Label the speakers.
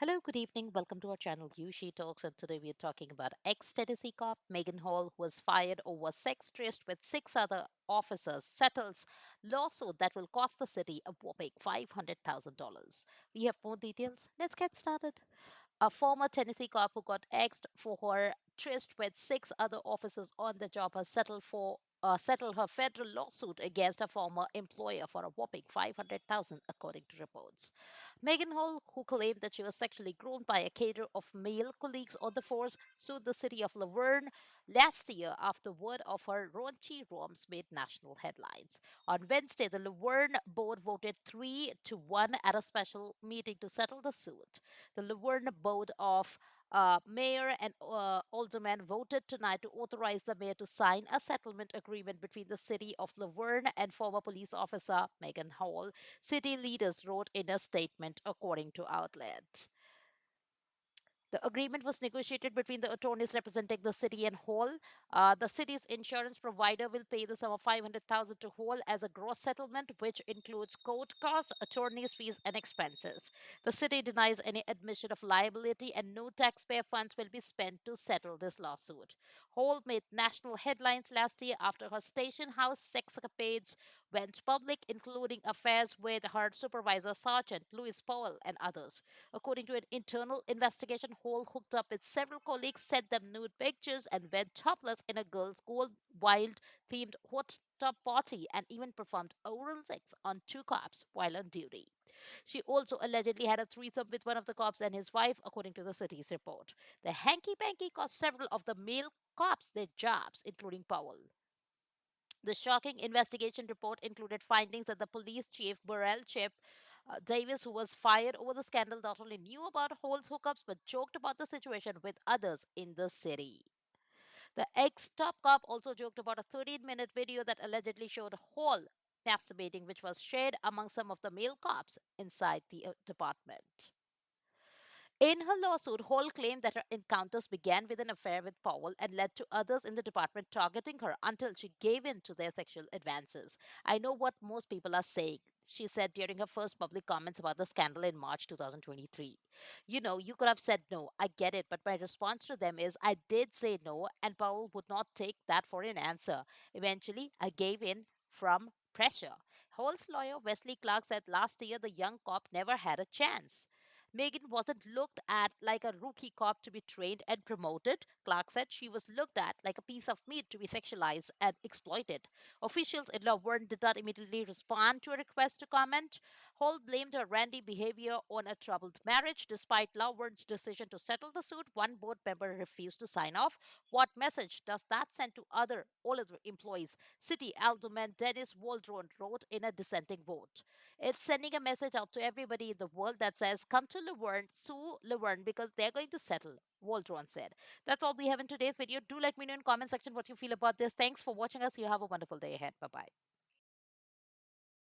Speaker 1: Hello, good evening. Welcome to our channel Yushi Talks. And today we are talking about ex-Tennessee cop Maegan Hall, who was fired over sex tryst with six other officers, settles lawsuit that will cost the city a whopping $500,000. We have more details. Let's get started. A former Tennessee cop who got axed for her tryst with six other officers on the job has settled her federal lawsuit against her former employer for a whopping 500,000, according to reports. Megan Hall, who claimed that she was sexually groomed by a cadre of male colleagues on the force, sued the city of Laverne last year after word of her raunchy romps made national headlines. On Wednesday, the Laverne board voted 3-1 at a special meeting to settle the suit. The Laverne Board of Mayor and Aldermen voted tonight to authorize the mayor to sign a settlement agreement between the city of Laverne and former police officer Megan Hall. City leaders wrote in a statement, according to outlets. The agreement was negotiated between the attorneys representing the city and Hall. The city's insurance provider will pay the sum of 500,000 to Hall as a gross settlement, which includes court costs, attorneys' fees, and expenses. The city denies any admission of liability, and no taxpayer funds will be spent to settle this lawsuit. Hall made national headlines last year after her station house sex escapades went public, including affairs with her supervisor, Sergeant Louis Powell, and others. According to an internal investigation, Hall hooked up with several colleagues, sent them nude pictures, and went topless in a girls' school wild themed hot tub party, and even performed oral sex on two cops while on duty. She also allegedly had a threesome with one of the cops and his wife, according to the city's report. The hanky panky cost several of the male cops their jobs, including Powell. The shocking investigation report included findings that the police chief, Burrell Chip Davis, who was fired over the scandal, not only knew about Hall's hookups but joked about the situation with others in the city. The ex top cop also joked about a 13-minute video that allegedly showed Hall masturbating, which was shared among some of the male cops inside the department. In her lawsuit, Hall claimed that her encounters began with an affair with Powell and led to others in the department targeting her until she gave in to their sexual advances. I know what most people are saying, she said during her first public comments about the scandal in March 2023. You could have said no, I get it, but my response to them is I did say no, and Powell would not take that for an answer. Eventually, I gave in from pressure. Hall's lawyer, Wesley Clark, said last year the young cop never had a chance. Megan wasn't looked at like a rookie cop to be trained and promoted. Clark said she was looked at like a piece of meat to be sexualized and exploited. Officials in Laverne did not immediately respond to a request to comment. Hall blamed her randy behavior on a troubled marriage. Despite Laverne's decision to settle the suit, one board member refused to sign off. What message does that send to all other employees? City Alderman Dennis Waldron wrote in a dissenting vote. It's sending a message out to everybody in the world that says, come to Laverne, sue Laverne because they're going to settle. Waldron said. That's all we have in today's video. Do let me know in comment section what you feel about this. Thanks for watching us. You have a wonderful day ahead. Bye bye.